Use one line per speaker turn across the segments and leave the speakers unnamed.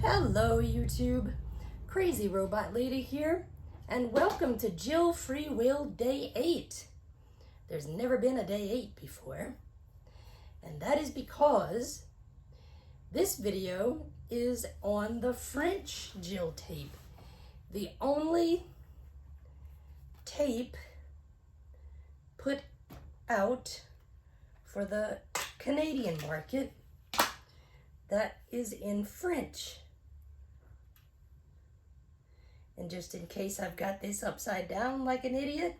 Hello YouTube, Crazy Robot Lady here, and welcome to Jill Free Will Day 8. There's never been a Day 8 before, and that is because this video is on the French Jill tape, the only tape put out for the Canadian market that is in French. And just in case I've got this upside down like an idiot,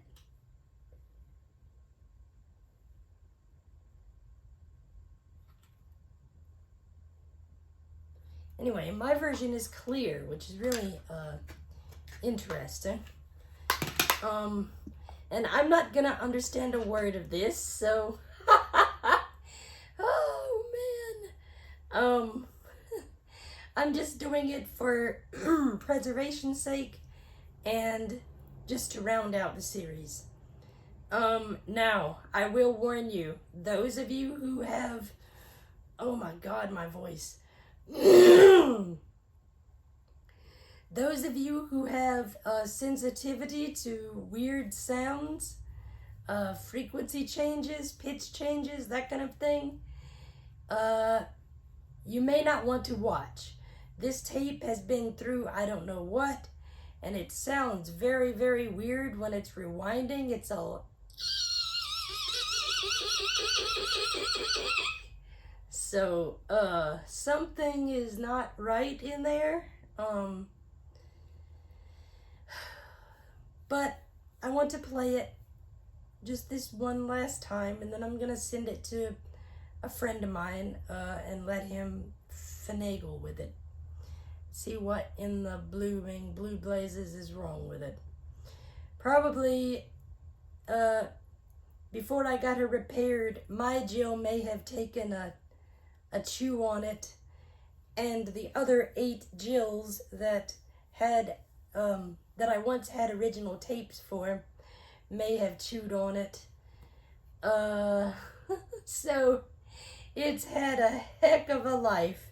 anyway, my version is clear, which is really interesting. And I'm not gonna understand a word of this, so oh man. I'm just doing it for preservation's sake and just to round out the series. Now, I will warn you, those of you who have, oh my God, my voice. Those of you who have sensitivity to weird sounds, frequency changes, pitch changes, that kind of thing, you may not want to watch. This tape has been through I don't know what, and it sounds very, very weird when it's rewinding. It's all... So, something is not right in there. But I want to play it just this one last time, and then I'm gonna send it to a friend of mine and let him finagle with it. See what in the blue blazes is wrong with it. Probably before I got her repaired, my Jill may have taken a chew on it, and the other 8 Jills that had that I once had original tapes for may have chewed on it. So it's had a heck of a life.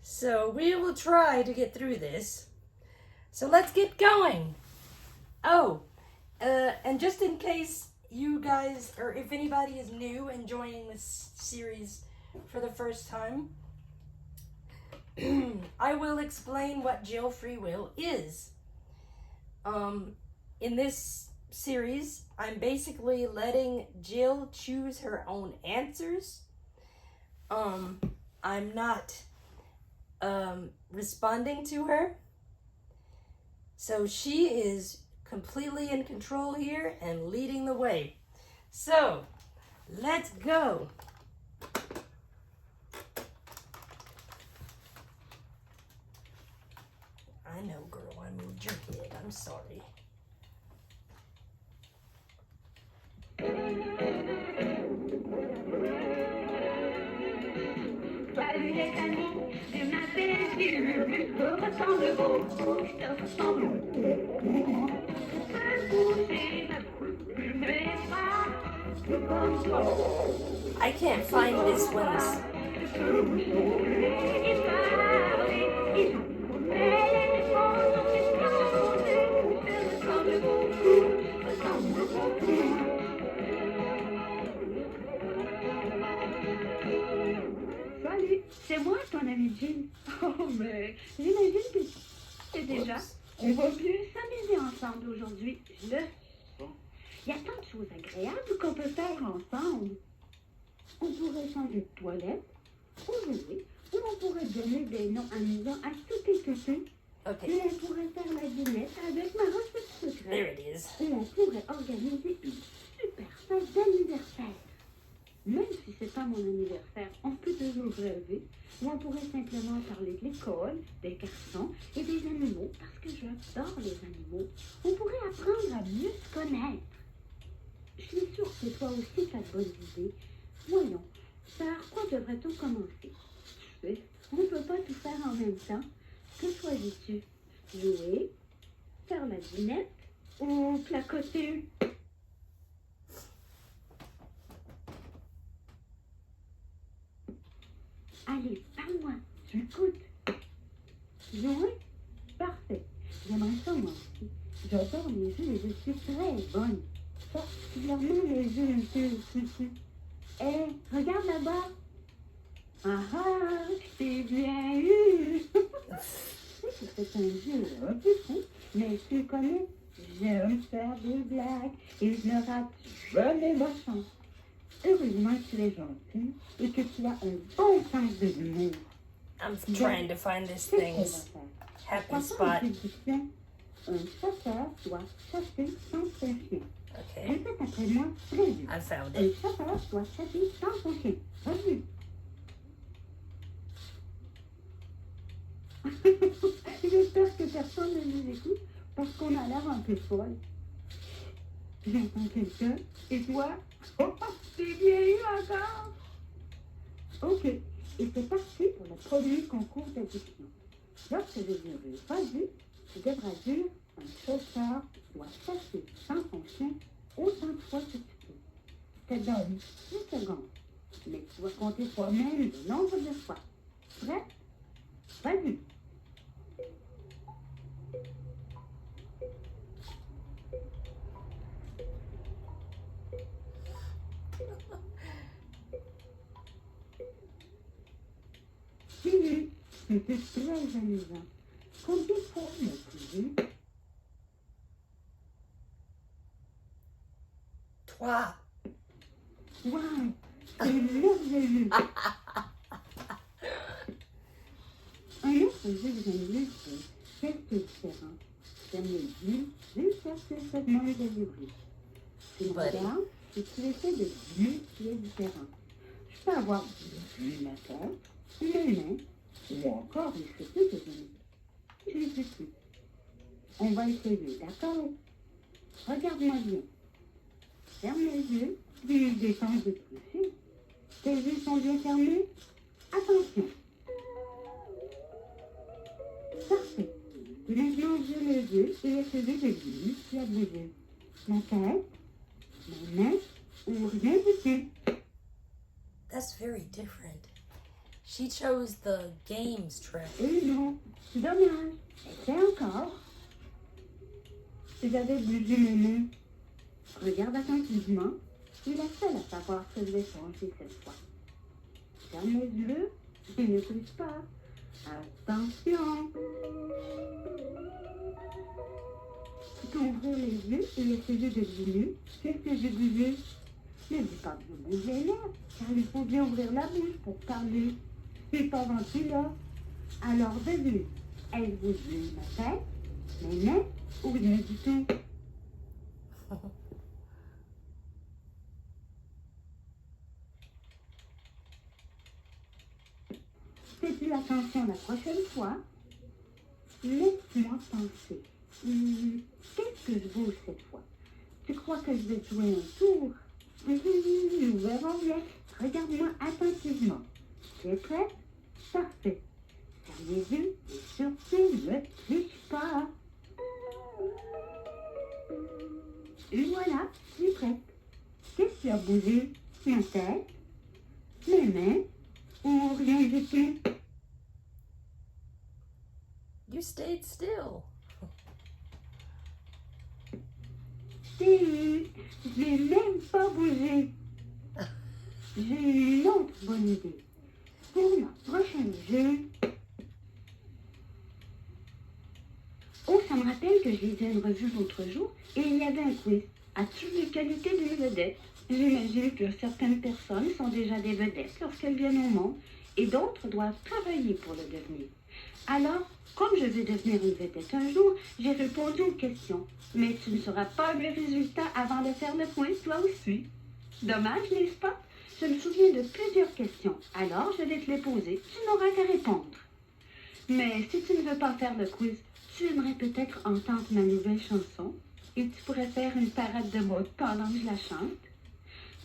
So we will try to get through this. So let's get going. Oh, and just in case you guys, or if anybody is new and joining this series for the first time, I will explain what Jill Free Will is. In this series, I'm basically letting Jill choose her own answers. I'm not responding to her. So she is completely in control here and leading the way. So, let's go. I know, girl, I moved your head. I'm sorry. I can't find this one's.
Salut, c'est moi ton ami Jill. Oh, mais j'imagine que tu sais déjà. On va bien s'amuser ensemble aujourd'hui. Je le sais. Il y a tant de choses agréables qu'on peut faire ensemble. On pourrait changer de toilette, ou jouer, ou on pourrait donner des noms amusants à tous tes copains.
Okay.
Et on pourrait faire la dînette avec ma recette secrète.
There it is.
Et on pourrait organiser une super fête d'anniversaire. Même si c'est pas mon anniversaire, on peut toujours rêver. Ou on pourrait simplement parler de l'école, des garçons et des animaux, parce que j'adore les animaux. On pourrait apprendre à mieux se connaître. Je suis sûre que toi aussi t'as de bonnes idées. Voyons, par quoi devrait-on commencer? Tu sais, on ne peut pas tout faire en même temps. Que choisis-tu? Jouer, faire la dînette ou placoter? Allez, parle-moi, j'écoute. J'adore les œufs et je suis très bonne. Particulièrement les œufs un peu sucrés. Hé, regarde là-bas. Ah ah, c'est bien eu. C'est un jeu un peu fou, mais tu connais, j'aime faire des blagues et je ne rate jamais ma chance. Heureusement que tu es gentil et que tu as un bon sens de l'humour.
I'm trying to find this
C'est
thing's
très
happy
Papa,
spot.
un chasseur doit chasser sans son chien.
Okay,
Répète après moi très vite.
I found
Un
it.
chasseur doit chasser sans son chien. Vas-y. J'espère que personne ne nous écoute parce qu'on a l'air un peu folle. J'entends quelqu'un et toi, oh, c'est bien eu encore. Ok, et c'est parti pour le premier concours d'addiction. Lorsque je dirai vas-y, tu devras dire un chasseur doit chasser sans son chien autant de fois que tu peux. Je te donne 6 secondes, mais tu dois compter toi-même le nombre de fois. Prêt? Vas-y. C'était très amusant. Combien de fois l'as-tu vu?
3.
Wow, c'est merveilleux. Un autre jeu que j'aime bien, c'est quelques différents. J'aime les vues juste après ce segment de livre. Tu me
Buddy.
regardes et tu essaies de vues qui est différent. Je peux avoir vu ma tête, mes mains, ou encore les cheveux que je ne sais plus. On va essayer, d'accord? Regarde-moi bien. Ferme les yeux, puis détends de toucher. Tes yeux sont bien fermés? Attention. Parfait. Maintenant, ouvre les yeux et essayez de bouger qui a bougé. La tête, les mains, ou rien du tout.
That's very different. She chose the games track.
Et non, c'est dommage. Essaie encore. J'avais bougé mes mains. Regarde attentivement. Tu es la seule à savoir ce que je vais changer cette fois. Ferme les yeux et ne touche pas. Attention. T'ouvres les yeux et essayer de deviner qu'est-ce que j'ai bougé. Ne dis pas que je bouge les lèvres, car il faut bien ouvrir la bouche pour parler. C'est pas gentil là. Alors devine, ai-je bougé ma tête, mes mains ou rien du tout? Fais-tu attention la prochaine fois? Laisse-moi penser. Qu'est-ce que je bouge cette fois? Tu crois que je vais jouer un tour? Nous verrons bien. Regarde-moi attentivement. Tu es prêt? Parfait. Ferme les yeux et surtout ne triche pas. Et voilà, tu es prête. Qu'est-ce qui a bougé? Ma tête, mes mains ou rien du tout?
You stayed still.
Je n'ai même pas bougé. J'ai une autre bonne idée. Pour notre prochain jeu. Oh, ça me rappelle que je lisais une revue l'autre jour et il y avait un quiz. As-tu les qualités d'une vedette? J'imagine que certaines personnes sont déjà des vedettes lorsqu'elles viennent au monde et d'autres doivent travailler pour le devenir. Alors, comme je vais devenir une vedette un jour, j'ai répondu aux questions. Mais tu ne sauras pas le résultat avant de faire le quiz, toi aussi. Dommage, n'est-ce pas? Je me souviens de plusieurs questions, alors je vais te les poser. Tu n'auras qu'à répondre. Mais si tu ne veux pas faire le quiz, tu aimerais peut-être entendre ma nouvelle chanson et tu pourrais faire une parade de mode pendant que je la chante.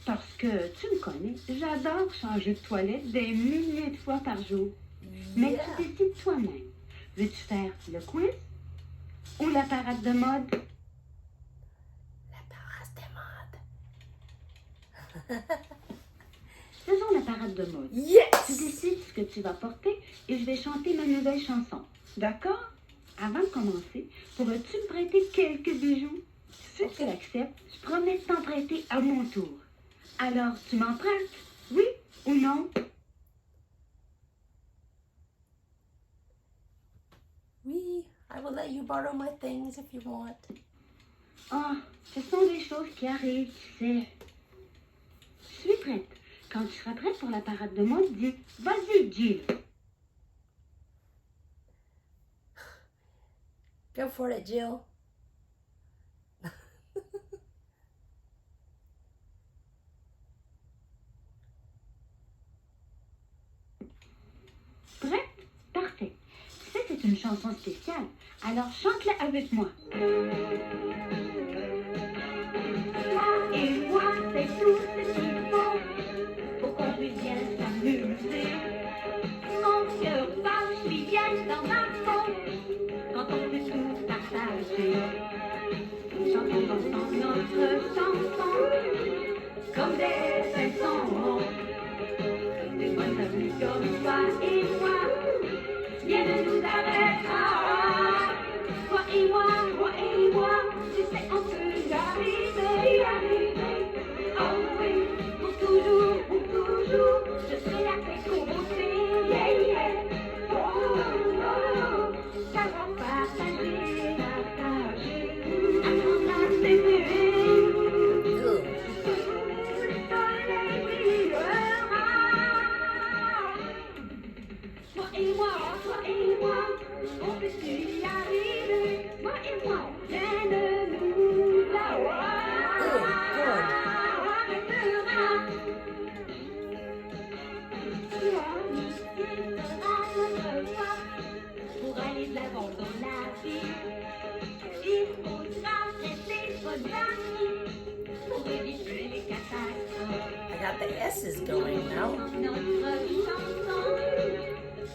Parce que tu me connais, j'adore changer de toilette des milliers de fois par jour. Mais
Yeah.
tu décides toi-même. Veux-tu faire le quiz ou la parade de mode?
La parade des modes.
Faisons la parade de mode. Tu
Yes!
décides ce que tu vas porter et je vais chanter ma nouvelle chanson. D'accord? avant de commencer, pourrais-tu me prêter quelques bijoux? Si
Ok.
tu l'acceptes, je promets de t'en prêter à mon tour. Alors, tu m'en prêtes? Oui ou non?
Oui, I will let you borrow my things if you want.
Ah, ce sont des choses qui arrivent, tu sais. Je suis prête. Quand tu seras prête pour la parade de mode, dis « Vas-y, Jill ».
Go for it, Jill.
Prête? Parfait. Tu sais, c'est une chanson spéciale. Alors chante-la avec moi. Toi et moi, c'est tout ce qu'il faut pour qu'on puisse bien s'amuser. Mon cœur bat, je suis bien dans ma peau quand on peut tout partager. Chantons ensemble notre chanson comme des chansons. Des bonnes amies comme toi et moi, rien ne nous arrêtera. Toi et moi, tu sais, on peut y arriver. Oh oui, pour toujours, je serai à tes côtés. Yeah, yeah. Oh, oh, oh, savoir partager, apprendre à s'aimer.
Ugh.
Le soleil brillera. Toi et moi, on peut y arriver. Toi et moi, rien ne nous arrêtera. Pour aller de l'avant dans la vie, il faudra rester bonnes amies pour éviter les catastrophes.
I got the S's going now.
Notre chanson,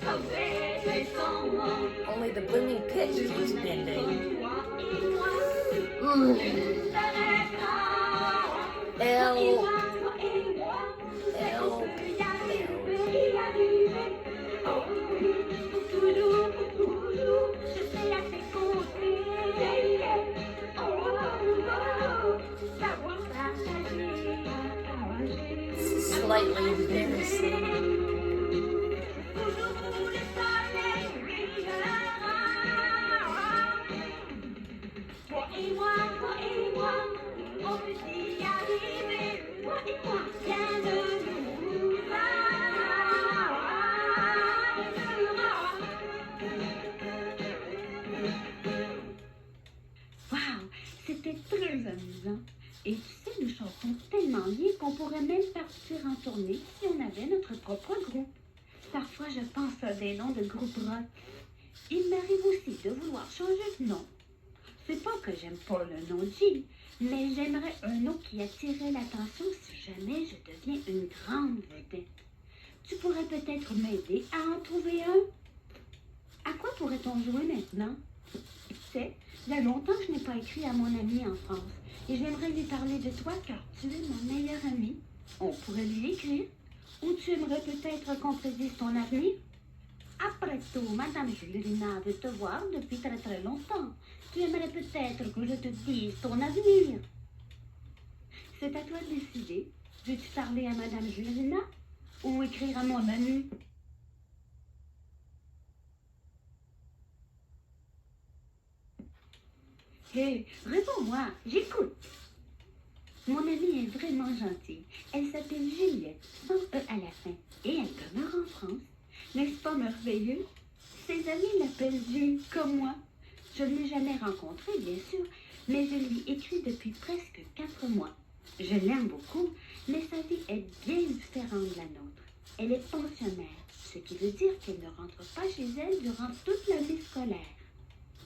comme des chansons.
Only the blooming pitch keeps bending.
Toi et moi,
Mm.
s'arrêtera.
L.
Toi et moi,
L.
on peut y arriver. Oh oui, pour toujours, je serai à tes côtés. Yeah, yeah. Oh, oh, oh, savoir partager.
Slightly embarrassing.
Toujours le soleil brillera. Toi et moi, on peut y arriver. Toi et moi, rien ne nous arrêtera. Wow, c'était très amusant. Et tu sais, nous chantons tellement bien qu'on pourrait même partir en tournée si on avait notre propre groupe. Parfois, je pense à des noms de groupes rock. Il m'arrive aussi de vouloir changer de nom. C'est pas que j'aime pas le nom Jill, mais j'aimerais un nom qui attirait l'attention si jamais je deviens une grande vedette. Tu pourrais peut-être m'aider à en trouver un? À quoi pourrait-on jouer maintenant? Tu sais, il y a longtemps que je n'ai pas écrit à mon ami en France et j'aimerais lui parler de toi car tu es mon meilleur ami. On pourrait lui écrire. Ou tu aimerais peut-être qu'on prédise ton avenir? Après tout, Madame Julerina veut te voir depuis très très longtemps. Tu aimerais peut-être que je te dise ton avenir. C'est à toi de décider. Veux-tu parler à Madame Julerina ou écrire à mon ami? Hé, réponds-moi, j'écoute. Mon amie est vraiment gentille. Elle s'appelle Juliette, sans E à la fin, et elle demeure en France. N'est-ce pas merveilleux? Ses amis l'appellent Jill, comme moi. Je ne l'ai jamais rencontrée, bien sûr, mais je lui écris depuis presque 4 mois. Je l'aime beaucoup, mais sa vie est bien différente de la nôtre. Elle est pensionnaire, ce qui veut dire qu'elle ne rentre pas chez elle durant toute l'année scolaire.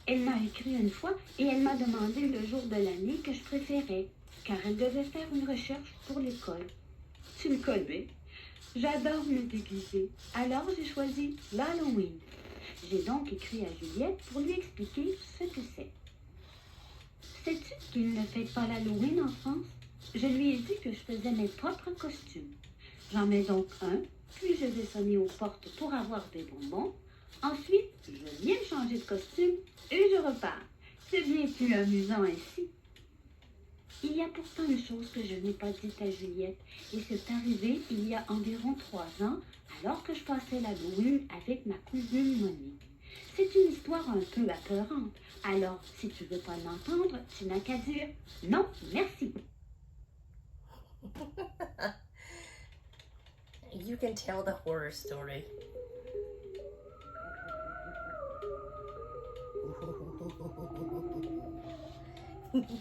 Elle m'a écrit une fois et elle m'a demandé le jour de l'année que je préférais, car elle devait faire une recherche pour l'école. Tu me connais, j'adore me déguiser, alors j'ai choisi l'Halloween. J'ai donc écrit à Juliette pour lui expliquer ce que c'est. Sais-tu qu'il ne fait pas l'Halloween en France? Je lui ai dit que je faisais mes propres costumes. J'en mets donc un, puis je vais sonner aux portes pour avoir des bonbons. Ensuite, je viens changer changer de costume et je repars. C'est bien plus amusant ainsi. Il y a pourtant une chose que je n'ai pas dite à Juliette, et c'est arrivé il y a environ 3 ans, alors que je passais l'Halloween avec ma cousine Monique. C'est une histoire un peu apeurante, alors si tu veux pas l'entendre, tu n'as qu'à dire non, merci.
You can tell the horror story.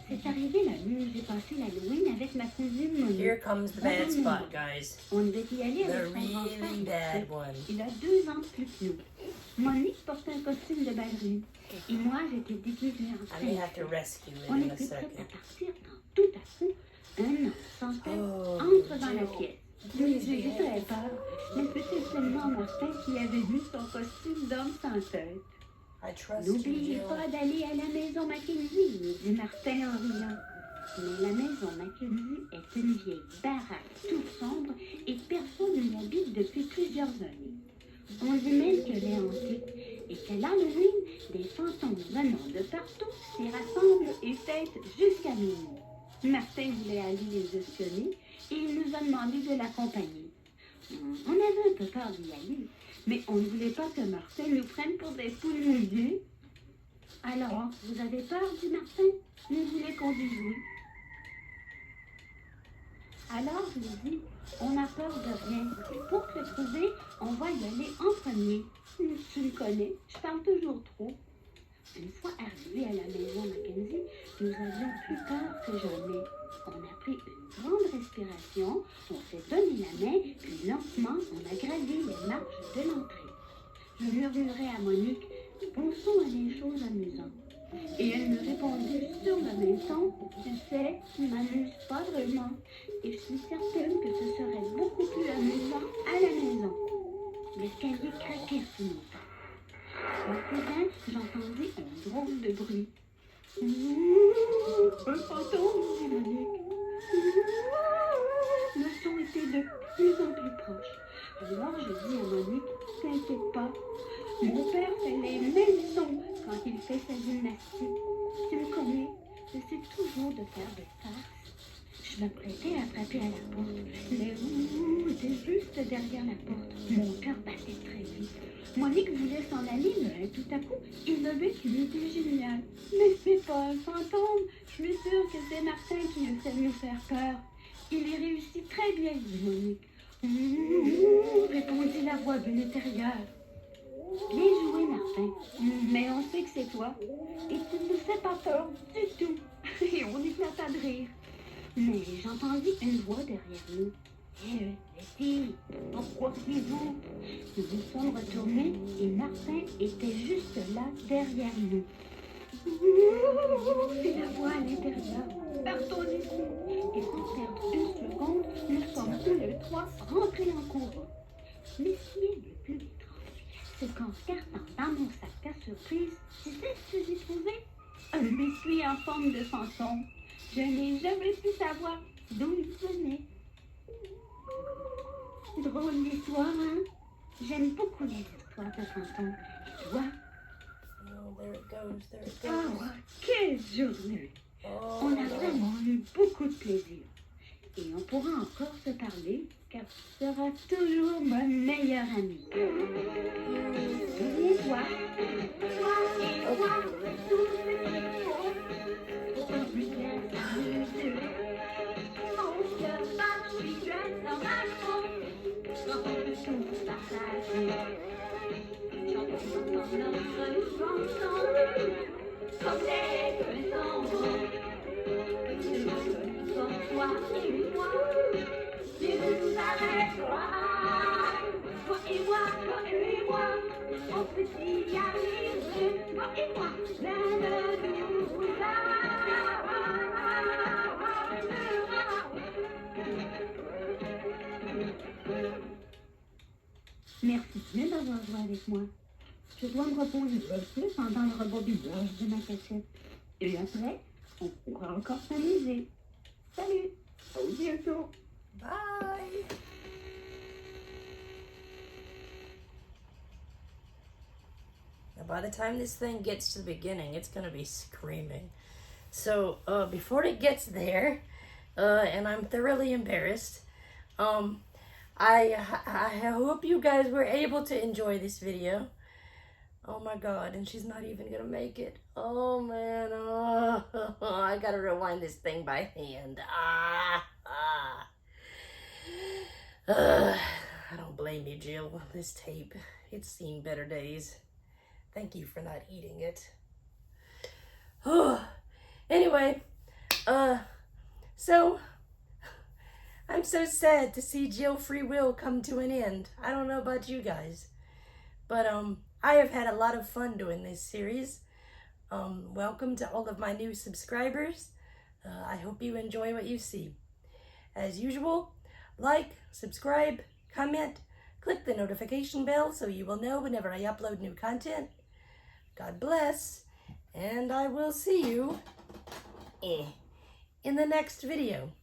C'est arrivé la nuit où j'ai passé l'Halloween avec ma cousine Monique.
Here comes the bad spot, guys.
On devait y aller
The
avec son grand
really
frère.
bad one.
Il a 2 ans de plus que nous. Monique portait un costume de ballerine et moi j'étais déguisée en
I may have to rescue
On
it in a
était prête à
second.
partir quand tout à coup, un homme sans tête
Oh,
entre dans la
Jill.
pièce.
Please
J'ai eu
behave.
très peur, mais c'était seulement Martin qui avait vu son costume d'homme sans tête.
I trust you,
N'oubliez
Jill.
pas d'aller à la maison Mackenzie, me dit Martin en riant. Mais la maison Mackenzie est une vieille baraque toute sombre et personne n'y habite depuis plusieurs années. On dit même qu'elle est hantée et qu'à l'Halloween, des fantômes venant de partout s'y rassemblent et fêtent jusqu'à minuit. Martin voulait aller les espionner et il nous a demandé de l'accompagner. On avait un peu peur d'y aller, mais on ne voulait pas que Martin nous prenne pour des poules mouillées. Alors, vous avez peur, dit Martin? Vous voulez qu'on dise oui? Alors, je lui dis, on n'a peur de rien. Pour te trouver, on va y aller en premier. Tu me connais, je parle toujours trop. Une fois arrivés à la maison Mackenzie, nous avions plus peur que jamais. On a pris une grande respiration, on s'est donné la main, puis lentement, on a gravi les marches de l'entrée. Je murmurai à Monique, pensons à des choses amusantes. Et elle me répondit sur le même ton, tu sais, tu m'amuses pas vraiment. Et je suis certaine que ce serait beaucoup plus amusant à la maison. L'escalier craquait sous nos pas. Soudain, j'entendis un drôle de bruit. Un fantôme, dit Monique. Le son était de plus en plus proche. Alors je dis à Monique, t'inquiète pas. Mon père fait les mêmes sons quand il fait sa gymnastique. Tu me connais, je sais toujours de faire des farces. Je m'apprêtais à frapper à la porte. Les roues étaient juste derrière la porte. Mon cœur battait très vite. Monique voulait s'en aller, mais tout à coup, il avait une idée géniale. Mais c'est pas un fantôme. Je suis sûre que c'est Martin qui essaie de nous faire peur. Il y réussit très bien, dit Monique. Répondit la voix de l'intérieur. Bien joué, Martin. Mais on sait que c'est toi. Et tu ne nous fais pas peur du tout. Et on éclata de rire. Mais j'entendis une voix derrière nous. Les filles, pourquoi criez-vous? Nous nous sommes retournés et Martin était juste là derrière nous. C'est la voix à l'intérieur. Partons d'ici. Et sans perdre une seconde, nous sommes tous les 3 rentrés en courant. Mais ce qui est le plus étrange, c'est qu'en regardant dans mon sac à surprise, tu sais ce que j'ai trouvé? Un biscuit en forme de fantôme. Je n'ai jamais pu savoir d'où il venait. Drôle d'histoire, hein? J'aime beaucoup les histoires de fantômes. Et toi?
Oh, there it goes, there it
Oh,
goes.
quelle journée!
Oh,
On a vraiment eu beaucoup de plaisir. Et on pourra encore se parler, car tu seras toujours ma meilleure amie. Souviens-toi, toi et moi, tous on se laisse amuser. On se marche dans ma peau, quand on peut tout partager. Chantons notre chanson, comme les enfants. Comme toi et moi, tu nous arrêteras. Toi et moi, on peut y arriver. Toi et moi, l'un de nous Merci bien d'avoir joué avec moi. Je dois me reposer un peu pendant le rebobinage de ma cassette. Et après, on pourra encore s'amuser. Salut! À bientôt!
Bye. By the time this thing gets to the beginning, it's gonna be screaming. So, before it gets there, and I'm thoroughly embarrassed, I hope you guys were able to enjoy this video. Oh my god, and she's not even gonna make it. Oh man, I gotta rewind this thing by hand. I don't blame you, Jill. This tape, it's seen better days. Thank you for not eating it. Anyway, so I'm so sad to see Jill Free Will come to an end. I don't know about you guys, but I have had a lot of fun doing this series. Welcome to all of my new subscribers. I hope you enjoy what you see. As usual, like, subscribe, comment, click the notification bell so you will know whenever I upload new content. God bless, and I will see you in the next video.